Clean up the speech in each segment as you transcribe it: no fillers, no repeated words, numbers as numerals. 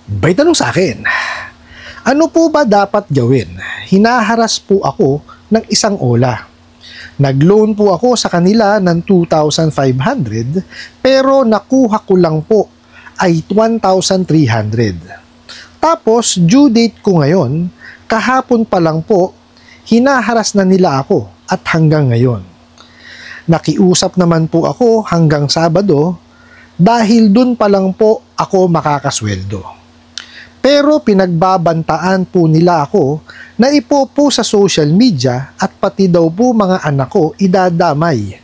May tanong sa akin, ano po ba dapat gawin? Hinaharas po ako ng isang ola. Nag-loan po ako sa kanila ng 2,500 pero nakuha ko lang po ay 1,300. Tapos due date ko ngayon, kahapon pa lang po, hinaharas na nila ako at hanggang ngayon. Nakiusap naman po ako hanggang Sabado dahil dun pa lang po ako makakasweldo. Pero pinagbabantaan po nila ako na ipopo sa social media at pati daw po mga anak ko idadamay.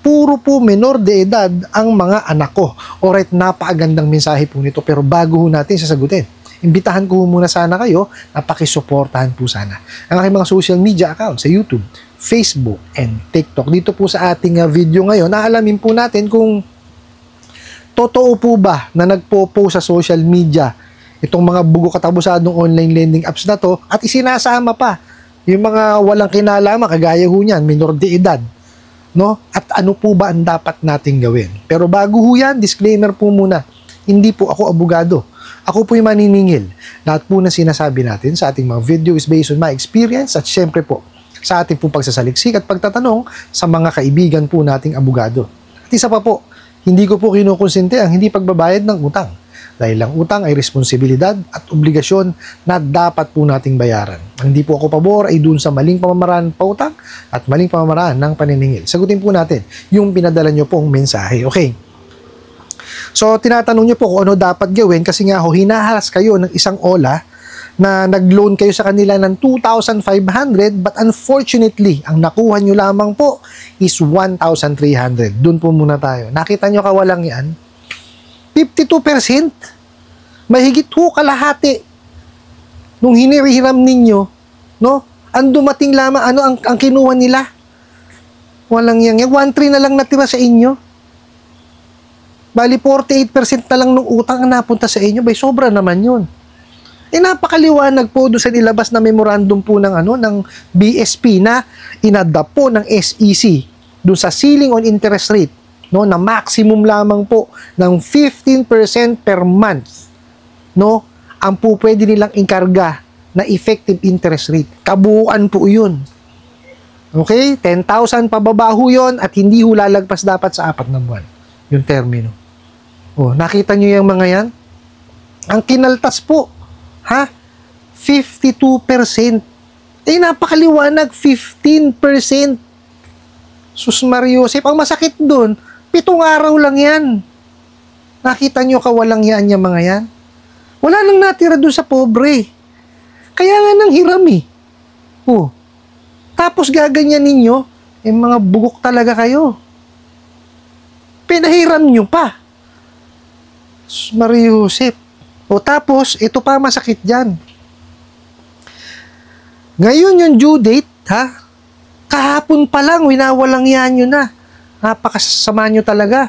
Puro po menor de edad ang mga anak ko. Alright, napakagandang mensahe po nito pero bago natin sasagutin, imbitahan ko muna sana kayo na pakisuportahan po sana ang aking mga social media account sa YouTube, Facebook, and TikTok. Dito po sa ating video ngayon, naalamin po natin kung totoo po ba na nagpopo sa social media itong mga bugo katabusadong online lending apps na to at isinasama pa yung mga walang kinalaman kagaya ho niyan, minor de edad, no? At ano po ba ang dapat nating gawin? Pero bago ho yan, disclaimer po muna, hindi po ako abogado. Ako po yung maniningil. Lahat po na sinasabi natin sa ating mga video is based on my experience at syempre po sa ating po pagsasaliksik at pagtatanong sa mga kaibigan po nating abogado. At isa pa po, hindi ko po kinukonsente ang hindi pagbabayad ng utang. Dahil ang utang ay responsibilidad at obligasyon na dapat po nating bayaran. Hindi po ako pabor ay dun sa maling pamamaraan pautang at maling pamamaraan ng paniningil. Sagutin po natin yung pinadala nyo pong mensahe. Okay. So, tinatanong nyo po kung ano dapat gawin kasi nga ho, hinaharas kayo ng isang ola na nag-loan kayo sa kanila ng 2,500 but unfortunately, ang nakuha nyo lamang po is 1,300. Dun po muna tayo. Nakita nyo kawalang yan? 52%, mahigit ho kalahati nung hinihiram ninyo, no? Ang dumating lamang, ang kinuha nila? Walang yang 1,300 na lang natira sa inyo. Bali, 48% na lang nung utang ang napunta sa inyo. Bay, sobra naman yun. Napakaliwanag po doon sa nilabas na memorandum po ng, ng BSP na inadapt po ng SEC doon sa ceiling on interest rate, no, na maximum lamang po ng 15% per month, no, ang po pwede nilang inkarga na effective interest rate. Kabuuan po yun. Okay? 10,000 pababa ho yun at hindi ho lalagpas dapat sa 4 na buwan. Yung termino. Oh, nakita nyo yung mga yan? Ang kinaltas po, 52%. Napakaliwanag, 15%. Sus Mariosep, ang masakit doon, 7 araw lang yan. Nakita nyo kawalang yan yung mga yan? Wala nang natira doon sa pobre. Kaya nga nang hiram eh. Oh. Tapos gaganyan ninyo, mga bugok talaga kayo. Pinahiram nyo pa. Sus Mariosep. O tapos, ito pa masakit dyan. Ngayon yung due date, kahapon pa lang, winawalang yan nyo na. Napakasama nyo talaga.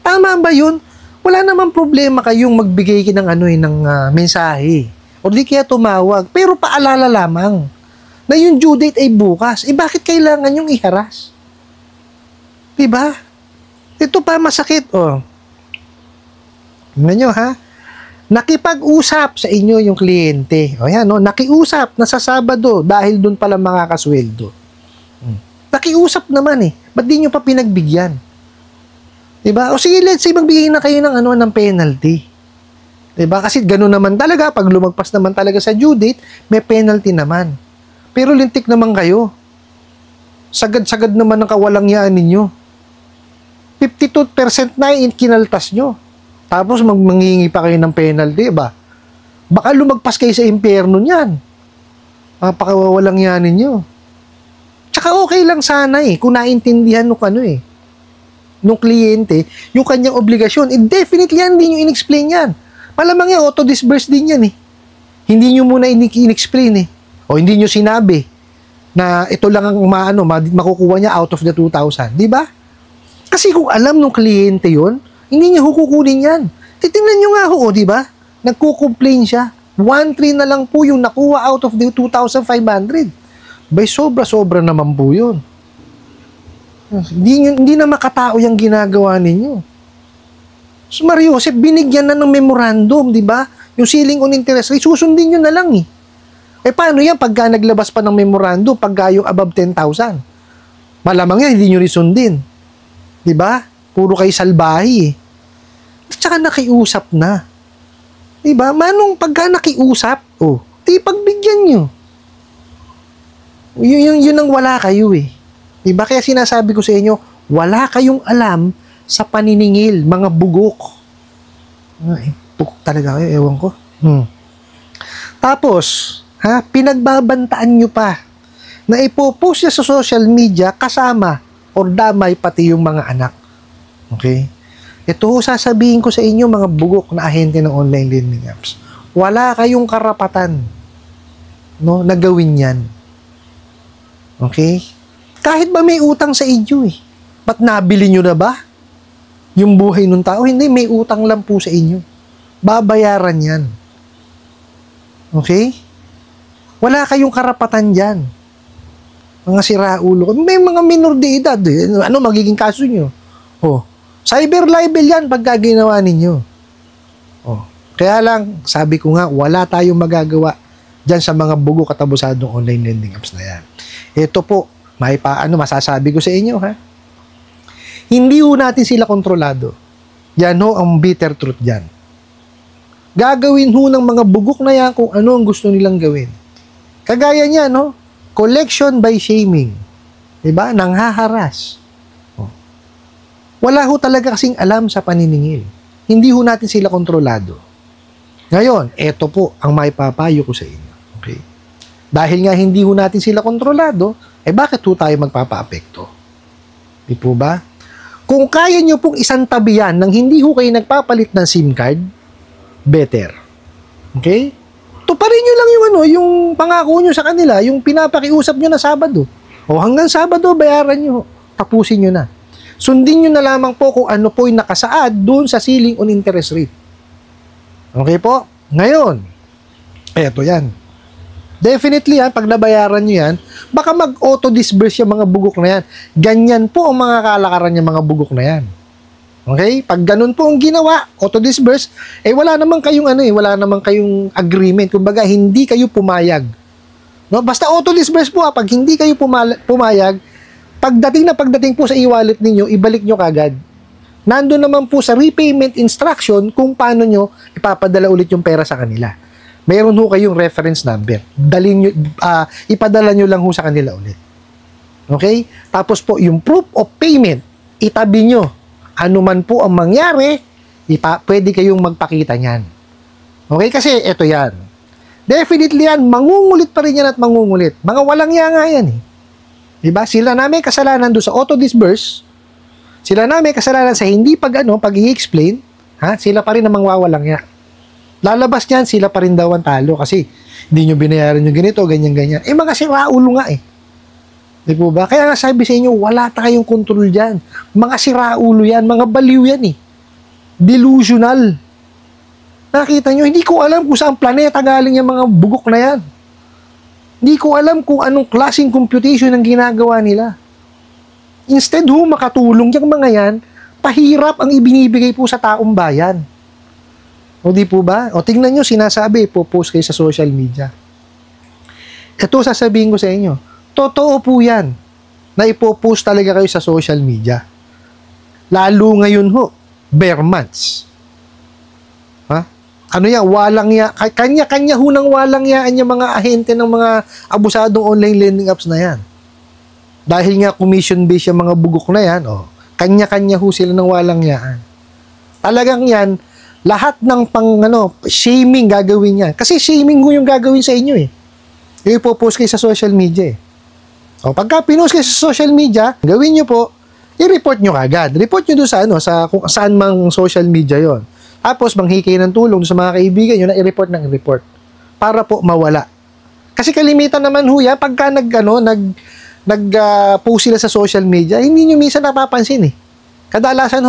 Tama ba yun? Wala namang problema kayong magbigay ng mensahe. O di kaya tumawag. Pero paalala lamang na yung due date ay bukas. Bakit kailangan yung iharas? Diba? Ito pa masakit. Tingnan nyo, nakipag-usap sa inyo yung kliyente. Yan, nakiusap na sa Sabado dahil doon pala makakasweldo. Nakiusap naman Ba't di nyo pa pinagbigyan? Diba? O sige, let's say magbigay na kayo ng penalty. Diba? Kasi gano'n naman talaga, pag lumagpas naman talaga sa due date, may penalty naman. Pero lintik naman kayo. Sagad-sagad naman ang kawalang yaan ninyo. 52% na kinaltas nyo. Tapos manghingi pa kayo ng penalty, ba? Baka lumagpas kayo sa impyerno niyan. Napakawalang yan ninyo. Tsaka okay lang sana kung naintindihan nung nung kliyente, yung kanyang obligasyon. Definitely yan, hindi nyo in-explain yan. Malamang yan, auto-disburse din yan Hindi nyo muna in-explain O hindi nyo sinabi na ito lang ang makukuha niya out of the 2,000. Di ba? Kasi kung alam nung kliyente yon, hindi niya kukunin yan. Titingnan nyo nga di ba? Nagko-complain siya. 1,300 na lang po yung nakuha out of the 2,500. Bay, sobra-sobra naman po yun. Hindi na makatao yung ginagawa ninyo. So, Mariosep, binigyan na ng memorandum, di ba? Yung ceiling on interest rate, susundin nyo na lang eh. Eh paano yan pagka naglabas pa ng memorandum, pagka yung above 10,000? Malamang yan, hindi nyo rin sundin. Diba? Puro kayo salbahi eh. At saka nakiusap na. Diba? Manong pagka nakiusap, di pagbigyan nyo. Yun ang wala kayo eh. Diba? Kaya sinasabi ko sa inyo, wala kayong alam sa paniningil, mga bugok. Ay, bugok talaga kayo, ewan ko. Tapos, pinagbabantaan nyo pa na ipopost niya sa social media kasama or damay pati yung mga anak. Okay? Ito sasabihin ko sa inyo mga bugok na ahente ng online lending apps. Wala kayong karapatan na gawin yan. Okay? Kahit ba may utang sa inyo eh. Ba't nabili nyo na ba? Yung buhay ng tao, hindi, may utang lang po sa inyo. Babayaran yan. Okay? Wala kayong karapatan dyan. Mga siraulo. May mga minor de edad. Ano magiging kaso nyo? Cyber libel yan pagka ginawa ninyo. Kaya lang, sabi ko nga, wala tayong magagawa dyan sa mga bugo katabusadong online lending apps na yan. Ito po, masasabi ko sa inyo, hindi ho natin sila kontrolado. Yan ho ang bitter truth dyan. Gagawin ho ng mga bugok na yan kung ano ang gusto nilang gawin. Kagaya niya, collection by shaming. Diba? Nanghaharas. Wala ho talaga kasing alam sa paniningil. Hindi ho natin sila kontrolado. Ngayon, eto po ang maipapayo ko sa inyo. Okay? Dahil nga hindi ho natin sila kontrolado, bakit ho tayo magpapaapekto? Di po ba? Kung kaya nyo pong isang tabihan nang hindi ho kayo nagpapalit ng SIM card, better. Okay? Tuparin nyo lang yung pangako nyo sa kanila, yung pinapakiusap nyo na Sabado. Hanggang Sabado, bayaran nyo. Tapusin nyo na. Sundin nyo na lamang po kung ano po yung nakasaad doon sa ceiling on interest rate. Okay po? Ngayon, eto yan. Definitely pag nabayaran nyo yan, baka mag-auto-disburse yung mga bugok na yan. Ganyan po ang mga kalakaran yung mga bugok na yan. Okay? Pag ganun po ang ginawa, auto-disburse, wala namang kayong agreement. Kumbaga, hindi kayo pumayag. No? Basta auto-disburse po pag hindi kayo pumayag, pagdating po sa e-wallet ninyo, ibalik nyo kagad. Nandun naman po sa repayment instruction kung paano nyo ipapadala ulit yung pera sa kanila. Mayroon ho kayong reference number. Ipadala nyo lang ho sa kanila ulit. Okay? Tapos po, yung proof of payment, itabi nyo. Ano man po ang mangyari, pwede kayong magpakita niyan. Okay? Kasi ito yan. Definitely yan, mangungulit pa rin yan at mangungulit. Mga walang ya nga yan eh. Diba? Sila na may kasalanan doon sa auto-disburse. Sila na may kasalanan sa hindi pag-i-explain. Sila pa rin namang wawalang ya. Lalabas niyan, sila pa rin daw ang talo kasi hindi nyo binayaran yung ganito, ganyan-ganyan. Mga siraulo nga eh. Di po ba? Kaya nga sabi sa inyo, wala tayong control dyan. Mga siraulo yan, mga baliw yan eh. Delusional. Nakita nyo, hindi ko alam kung saan planeta galing yung mga bugok na yan. Hindi ko alam kung anong klaseng computation ang ginagawa nila. Instead makatulong yung mga yan, pahirap ang ibinibigay po sa taong bayan. O di po ba? O tingnan nyo, sinasabi, post kayo sa social media. Ito sasabihin ko sa inyo, totoo po yan na ipopost talaga kayo sa social media. Lalo ngayon bare months. Ano yan, walang ya, kanya-kanya ng walang yaan yung mga ahente ng mga abusadong online lending apps na yan. Dahil nga commission-based yung mga bugok na yan, kanya-kanya sila ng walang yaan. Talagang yan, lahat ng shaming gagawin yan. Kasi shaming yung gagawin sa inyo eh. Yung ipopost kayo sa social media eh. Pagka pinost kayo sa social media, gawin nyo po, i-report nyo kagad. Report nyo doon sa kung saan mang social media yon. Tapos, manghikay ng tulong sa mga kaibigan nyo na i-report ng i-report. Para po mawala. Kasi kalimitan naman pagka nag-post sila sa social media, hindi nyo minsan napapansin eh. Kadalasan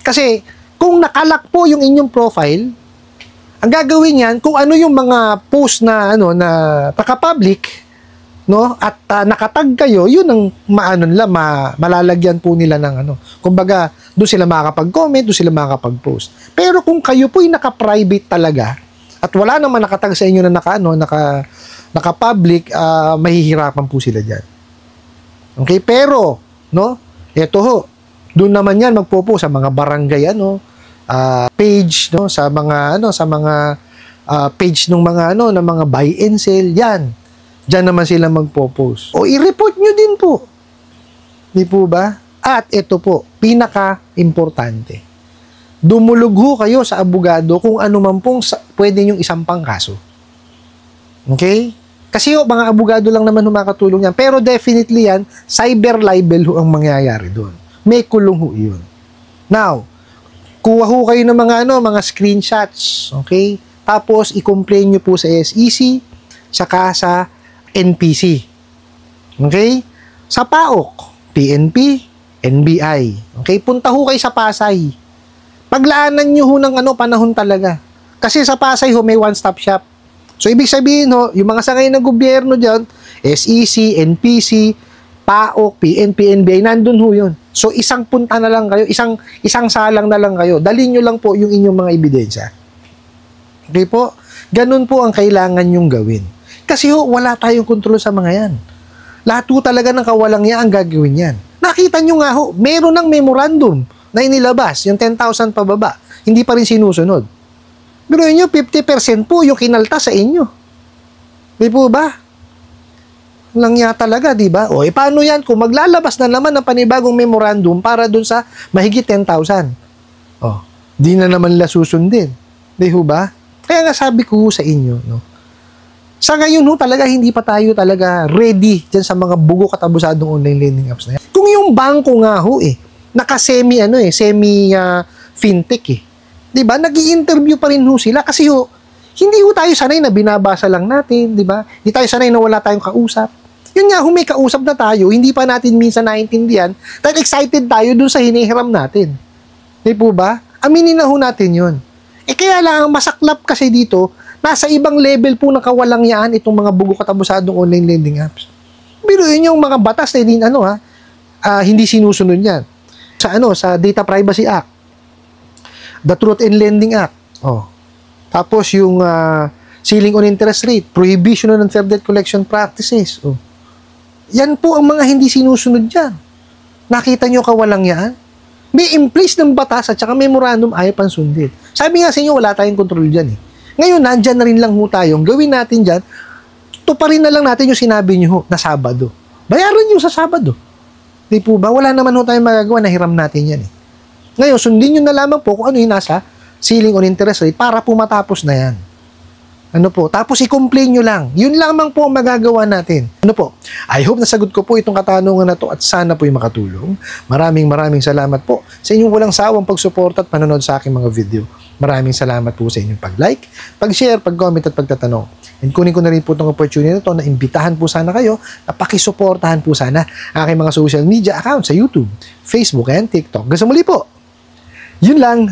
Kasi, kung nakalak po yung inyong profile, ang gagawin yan, kung ano yung mga post na taka-public, at nakatag kayo, yun ang malalagyan po nila ng kumbaga, doon sila makakapag-comment, doon sila makakapag-post. Pero kung kayo po'y naka-private talaga, at wala naman nakatag sa inyo na naka-public, mahihirapan po sila dyan. Okay, pero, no, eto ho, doon naman yan magpo-post sa mga barangay, page, no, sa mga, page ng mga, ng mga buy and sell, yan. Diyan naman sila magpo-post. O, i-report nyo din po. Di po ba? At ito po, pinaka-importante. Dumulog ho kayo sa abogado kung ano man pong pwede nyong isampang kaso. Okay? Kasi ho, mga abogado lang naman makatulong yan. Pero definitely yan, cyber libel ho ang mangyayari doon. May kulong ho yun. Now, kuha ho kayo ng mga screenshots. Okay? Tapos, i-complain nyo po sa SEC, saka sa NPC. Okay? Sa PAOK, PNP, NBI. Okay? Punta ho kayo sa Pasay. Paglaanan nyo ho ng panahon talaga. Kasi sa Pasay ho, may one-stop shop. So, ibig sabihin ho, yung mga sangay ng gobyerno dyan, SEC, NPC, PAOK, PNP, NBI, nandun ho yun. So, isang punta na lang kayo, isang salang na lang kayo. Dalhin nyo lang po yung inyong mga ebidensya. Okay po? Ganun po ang kailangan nyong gawin. Kasi ho, wala tayong kontrol sa mga yan. Lahat ho talaga ng kawalang yan ang gagawin yan. Nakita nyo nga ho, meron ng memorandum na inilabas, yung 10,000 pababa. Hindi pa rin sinusunod. Pero yun 50% po yung kinalta sa inyo. Di po ba? Lang niya talaga, di ba? O, paano yan kung maglalabas na naman ng panibagong memorandum para dun sa mahigit 10,000? O, di na naman nila susundin. Di ho ba? Kaya nga sabi ko sa inyo, no? Sa ngayon ho, talaga hindi pa tayo talaga ready dyan sa mga bugok at abusadong online lending apps na yan. Kung yung bangko nga ho naka-semi fintech 'Di ba? Nag-i-interview pa rin ho sila kasi ho hindi ho tayo sanay na binabasa lang natin, 'di ba? Hindi tayo sanay na wala tayong kausap. Yun nga, may kausap na tayo, hindi pa natin minsan naiintindihan dahil excited tayo dun sa hinihiram natin. Di po ba? Aminin na ho natin yun. Kaya lang, ang masaklap kasi dito, nasa ibang level po ng kawalangyaan itong mga bugok at abusadong online lending apps. Pero yun yung mga batas na hindi sinusunod yan. Sa Data Privacy Act, the Truth in Lending Act, tapos yung ceiling on interest rate, prohibition on unfair debt collection practices, yan po ang mga hindi sinusunod dyan. Nakita nyo kawalangyaan? May in place ng batas at saka memorandum ayaw pang sundin. Sabi nga sa inyo, wala tayong kontrol dyan Ngayon, nandyan na rin lang ho tayo. Gawin natin dyan, tuparin na lang natin yung sinabi nyo na Sabado. Bayaran nyo sa Sabado. Di po ba? Wala naman ho tayong magagawa na hiram natin yan Ngayon, sundin nyo na lamang po kung ano yung nasa ceiling on interest rate para po matapos na yan. Tapos i-complain nyo lang. Yun lamang po ang magagawa natin. I hope nasagot ko po itong katanungan na to at sana po yung makatulong. Maraming salamat po sa inyong walang sawang pagsuporta at panonood sa aking mga video. Maraming salamat po sa inyong pag-like, pag-share, pag-comment at pagtatanong. And kunin ko na rin po itong opportunity na to na imbitahan po sana kayo na pakisuportahan po sana aking mga social media account sa YouTube, Facebook, and TikTok. Gusto muli po. Yun lang.